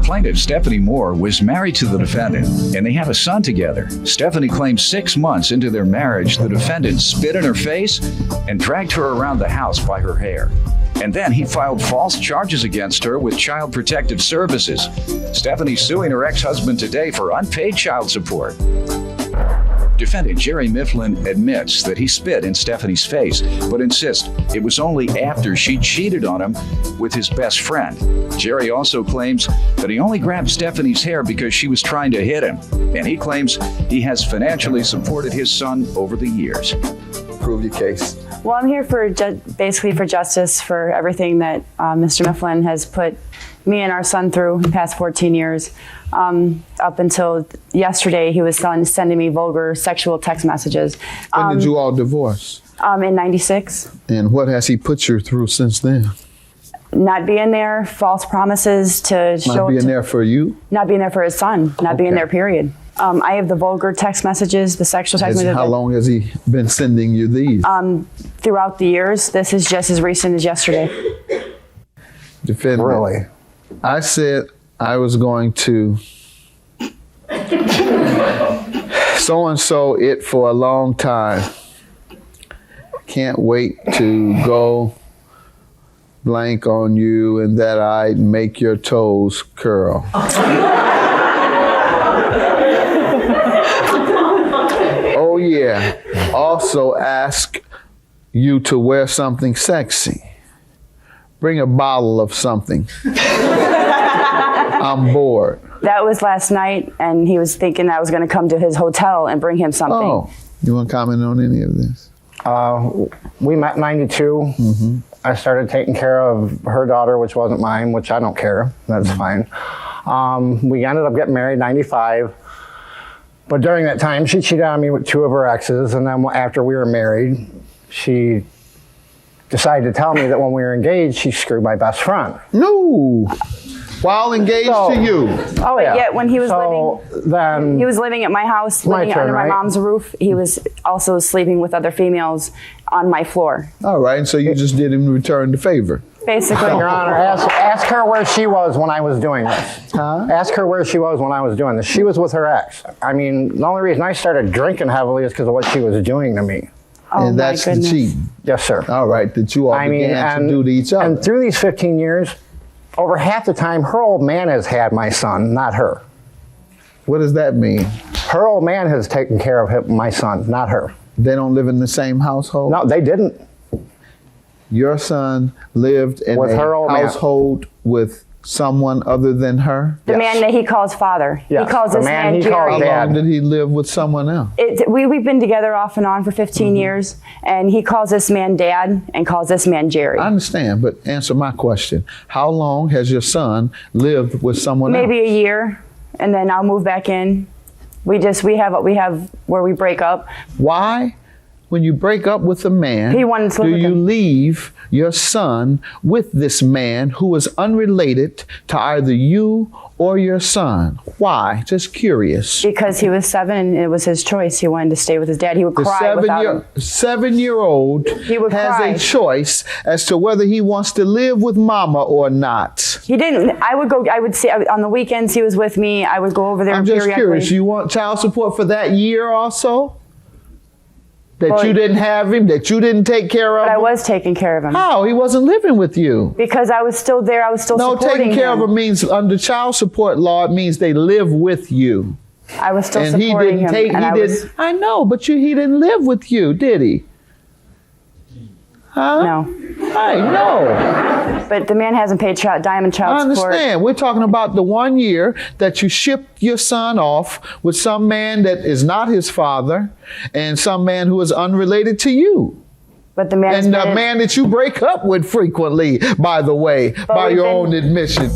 Plaintiff Stephanie Moore was married to the defendant, and they have a son together. Stephanie claims 6 months into their marriage, the defendant spit in her face and dragged her around the house by her hair. And then he filed false charges against her with Child Protective Services. Stephanie's suing her ex-husband today for unpaid child support. Defendant Jerry Mifflin admits that he spit in Stephanie's face, but insists it was only after she cheated on him with his best friend. Jerry also claims that he only grabbed Stephanie's hair because she was trying to hit him, and he claims he has financially supported his son over the years. Prove your case. Well, I'm here for basically for justice for everything that Mr. Mifflin has put me and our son through the past 14 years. Up until yesterday, he was sending me vulgar sexual text messages. When did you all divorce? In '96. And what has he put you through since then? Not being there, false promises to show. Not being there for you? Not being there for his son. Not being there, period. I have the vulgar text messages, the sexual text messages. How long has he been sending you these? Throughout the years. This is just as recent as yesterday. Defendant. Really? I said I was going to so-and-so it for a long time. Can't wait to go blank on you and that I'd make your toes curl. Oh yeah. Also ask you to wear something sexy. Bring a bottle of something. I'm bored. That was last night, and he was thinking I was going to come to his hotel and bring him something. Oh, you want to comment on any of this? We met in '92. Mm-hmm. I started taking care of her daughter, which wasn't mine, which I don't care. That's fine. We ended up getting married in '95. But during that time, she cheated on me with 2 of her exes. And then after we were married, she decided to tell me that when we were engaged, she screwed my best friend. No. While engaged to you. Oh yeah. Yet when he was then he was living at my house, living under my mom's roof. He was also sleeping with other females on my floor. All right, and so you just did him return the favor. Basically. Your Honor, ask her where she was when I was doing this. Huh? Ask her where she was when I was doing this. She was with her ex. I mean, the only reason I started drinking heavily is because of what she was doing to me. Oh, and that's the cheating. Yes, sir. All right, that you all began to do to each other. And through these 15 years, over half the time, her old man has had my son, not her. What does that mean? Her old man has taken care of him, my son, not her. They don't live in the same household? No, they didn't. Your son lived in with a her old household with someone other than her? The man that he calls father. Yes. He calls this man Jerry. How long did he live with someone else? We've been together off and on for 15 years, and he calls this man dad and calls this man Jerry. I understand, but answer my question. How long has your son lived with someone else? Maybe a year, and then I'll move back in. We have where we break up. Why? When you break up with a man, he wanted to live do with you him. leave your son with this man who is unrelated to either you or your son? Why? Just curious. Because he was 7 and it was his choice. He wanted to stay with his dad. He would cry without him. 7-year-old has cry. a choice as to whether he wants to live with mama or not. He didn't. I would see on the weekends he was with me. I would go over there. I'm just curious. You want child support for that year also? That you didn't have him, that you didn't take care of him? But I was taking care of him. How? He wasn't living with you. Because I was still there. I was still supporting him. No, taking care of him means, under child support law, it means they live with you. I was still supporting him. I know, but he didn't live with you, did he? Huh? No. I know. But the man hasn't paid diamond child support. I understand. We're talking about the 1 year that you shipped your son off with some man that is not his father and some man who is unrelated to you. But the man man that you break up with frequently, by the way, by your own admission.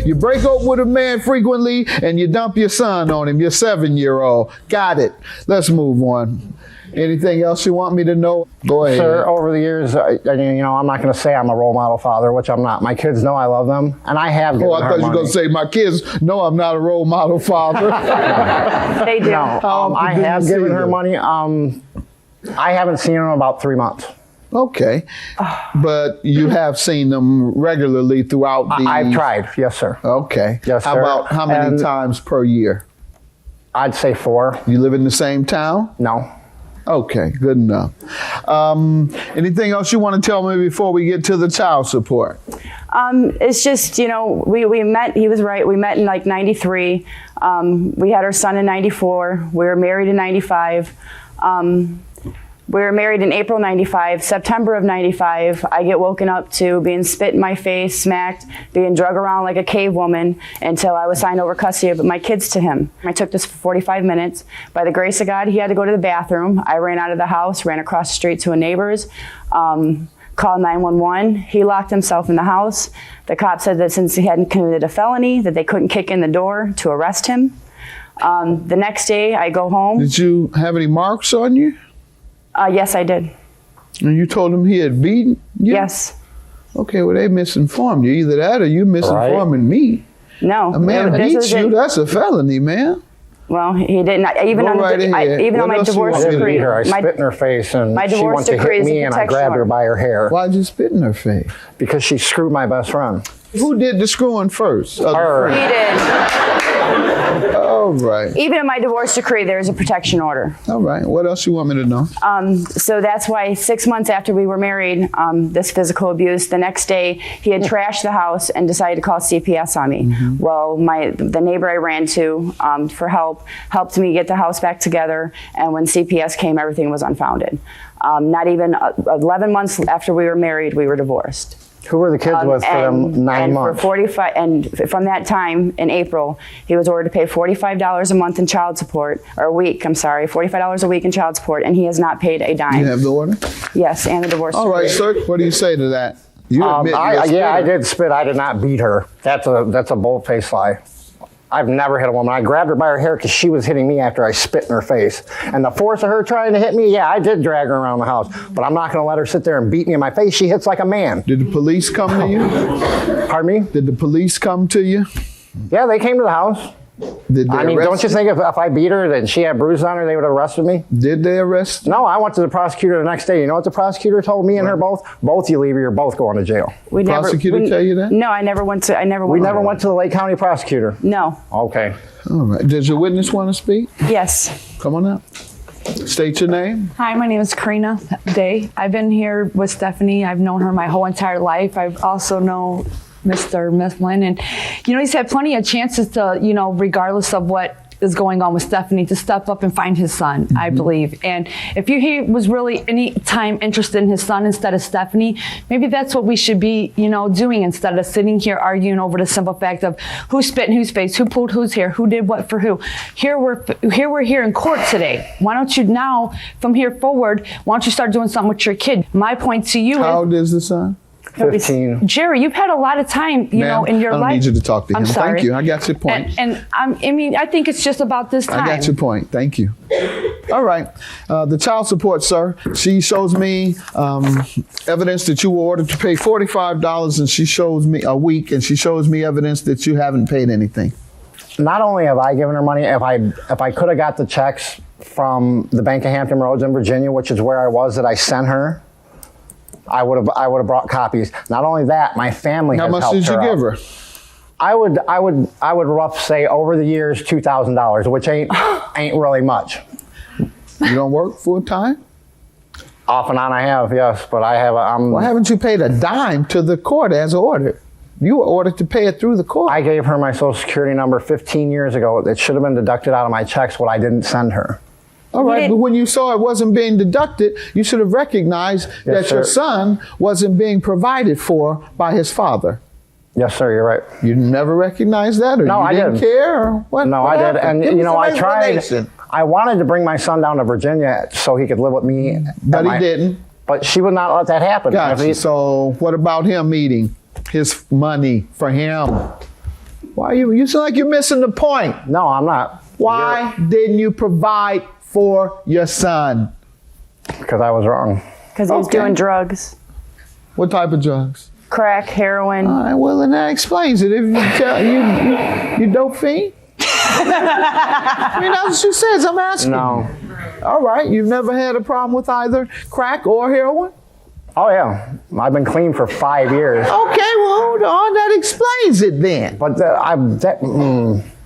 You break up with a man frequently and you dump your son on him, your 7-year-old. Got it. Let's move on. Anything else you want me to know? Go ahead. Sir, over the years, I'm not going to say I'm a role model father, which I'm not. My kids know I love them, and I have given her money. I thought you were going to say my kids know I'm not a role model father. They do. No, I have given her money. I haven't seen her in about 3 months. Okay. But you have seen them regularly throughout the... I've tried, yes, sir. Okay. Yes, How sir. about how many And times per year? I'd say 4. You live in the same town? No. Okay, good enough. Anything else you want to tell me before we get to the child support? It's just, we met, he was right, we met in like 93. We had our son in 94. We were married in 95. We were married in April 95. September of 95, I get woken up to being spit in my face, smacked, being drug around like a cave woman until I was signed over custody of my kids to him. I took this for 45 minutes. By the grace of God, he had to go to the bathroom. I ran out of the house, ran across the street to a neighbor's, called 911. He locked himself in the house. The cop said that since he hadn't committed a felony, that they couldn't kick in the door to arrest him. The next day, I go home. Did you have any marks on you? Yes, I did. And you told him he had beaten you? Yes. Okay, well, they misinformed you. Either that or you misinforming me. No. A man this beats you, that's a felony, man. Well, he didn't. Even Go on, right ahead. even on What my else you divorce want? I didn't decree. beat her. I spit in her face, and my she divorce wanted to decree hit is a me, and I protection grabbed her order. by her hair Why'd you spit in her face? because she screwed my best friend. Who did the screwing first? Her. He did. All right. Even in my divorce decree, there's a protection order. All right. What else you want me to know? So that's why 6 months after we were married, this physical abuse, the next day he had trashed the house and decided to call CPS on me. Well, the neighbor I ran to for help helped me get the house back together. And when CPS came, everything was unfounded. Not even 11 months after we were married, we were divorced. Who were the kids with for them 9 and months? For 45, and from that time in April, he was ordered to pay $45 a month in child support, or a week. I'm sorry, $45 a week in child support, and he has not paid a dime. You have the order? Yes, and the divorce. All right, decree. sir. What do you say to that? You admit you're a I spitter. did spit. I did not beat her. That's a bold-faced lie. I've never hit a woman. I grabbed her by her hair because she was hitting me after I spit in her face. And the force of her trying to hit me, yeah, I did drag her around the house. But I'm not going to let her sit there and beat me in my face. She hits like a man. Did the police come to you? Pardon me? Did the police come to you? Yeah, they came to the house. Did they I mean, arrest don't you think if I beat her and she had bruises on her, they would have arrested me? Did they arrest you? No, I went to the prosecutor the next day. You know what the prosecutor told me and her both? Both you leave or you're both going to jail. We Prosecutor tell you that? No, I never went to. We never went to the Lake County prosecutor. No. Okay. All right. Does your witness want to speak? Yes. Come on up. State your name. Hi, my name is Karina Day. I've been here with Stephanie. I've known her my whole entire life. I've also known Mr. Mifflin, and he's had plenty of chances to, regardless of what is going on with Stephanie, to step up and find his son, I believe. And if he was really any time interested in his son instead of Stephanie, maybe that's what we should be, doing instead of sitting here arguing over the simple fact of who spit in whose face, who pulled whose hair, who did what for who. Here we're here in court today. Why don't you now, from here forward, why don't you start doing something with your kid? My point to you How is, old is the son? 15. Jerry, you've had a lot of time, Ma'am, in your I don't life. need you to talk to him. I'm sorry. Thank you. I got your point. And I think it's just about this time. I got your point. Thank you. All right. The child support, sir. She shows me evidence that you were ordered to pay $45, and she shows me a week, and she shows me evidence that you haven't paid anything. Not only have I given her money, if I could have got the checks from the Bank of Hampton Roads in Virginia, which is where I was, that I sent her, I would have brought copies. Not only that, my family How has much helped did you her give out. her? I would rough say over the years $2,000, which ain't really much. You don't work full time? Off and on I have, yes, but I have. Why haven't you paid a dime to the court as ordered? You were ordered to pay it through the court. I gave her my Social Security number 15 years ago. It should have been deducted out of my checks, what I didn't send her. All right, but when you saw it wasn't being deducted, you should have recognized that your sir. son wasn't being provided for by his father. Yes, sir, you're right. You never recognized that, or No, you I didn't didn't. care, or what? No, what I did, happened? and Give me some I tried. explanation. I wanted to bring my son down to Virginia so he could live with me. But he didn't. But she would not let that happen. Gotcha. So what about him eating his money for him? Why you sound like you're missing the point. No, I'm not. Why didn't you provide for your son? Because I was wrong. Because he was Okay. doing drugs, What type of drugs? crack, heroin. All right, well, then that explains it. If you tell you dope fiend? I mean, that's what she says. I'm asking. No. All right, you've never had a problem with either crack or heroin? Oh yeah, I've been clean for 5 years. Okay, well, hold on. That explains it then. But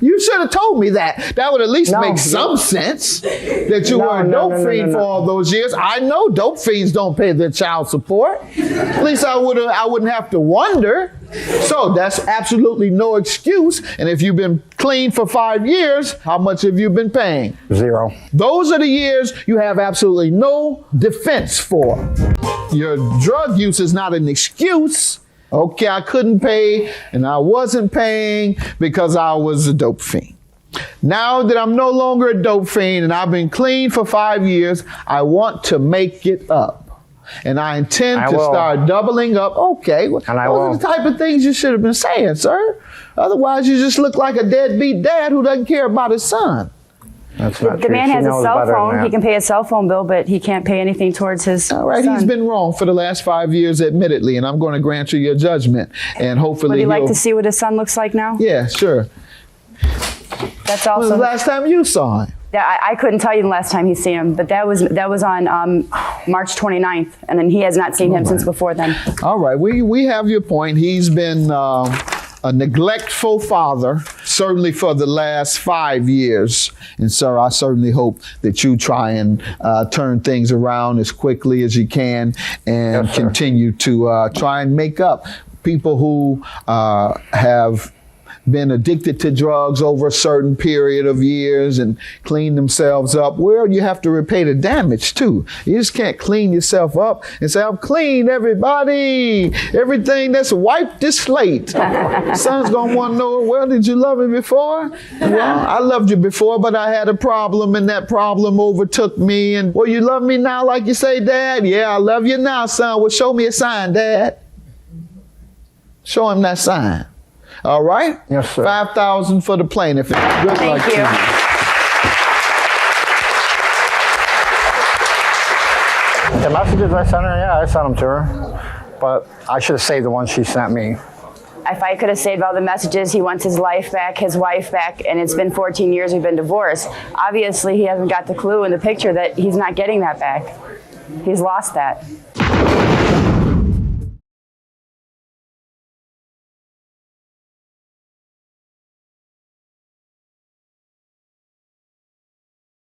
You should have told me that. That would at least No. make some sense that you were a No, dope fiend for all those years. I know dope fiends don't pay their child support. At least I wouldn't have to wonder. So that's absolutely no excuse. And if you've been clean for 5 years, how much have you been paying? 0. Those are the years you have absolutely no defense for. Your drug use is not an excuse. Okay, I couldn't pay and I wasn't paying because I was a dope fiend. Now that I'm no longer a dope fiend and I've been clean for 5 years, I want to make it up. And I intend to start doubling up. Okay, well, And I those will. are the type of things you should have been saying, sir. Otherwise, you just look like a deadbeat dad who doesn't care about his son. That's not The true. man She has a knows cell better than phone. that. He can pay a cell phone bill, but he can't pay anything towards his All right, son. he's been wrong for the last 5 years, admittedly, and I'm going to grant you your judgment. And hopefully Would you like he'll- to see what his son looks like now? Yeah, sure. That's When was the also. last time you saw him? Yeah, I couldn't tell you the last time he's seen him, but that was on March 29th, and then he has not seen him since before then. All right, we have your point. He's been a neglectful father, certainly for the last 5 years. And sir, I certainly hope that you try and turn things around as quickly as you can and Yes, sir. continue to try and make up. People who have been addicted to drugs over a certain period of years and clean themselves up, well, you have to repay the damage too. You just can't clean yourself up and say, I'm clean, everybody. Everything that's wiped this slate. Son's gonna want to know, well, did you love me before? Well, I loved you before, but I had a problem and that problem overtook me. And, well, you love me now like you say, Dad? Yeah, I love you now, son. Well, show me a sign, Dad. Show him that sign. All right? Yes, sir. 5,000 for the plaintiff. Good luck Thank to you. The messages I sent her, yeah, I sent them to her. But I should have saved the ones she sent me. If I could have saved all the messages, he wants his life back, his wife back, and it's been 14 years we've been divorced. Obviously, he hasn't got the clue in the picture that he's not getting that back. He's lost that.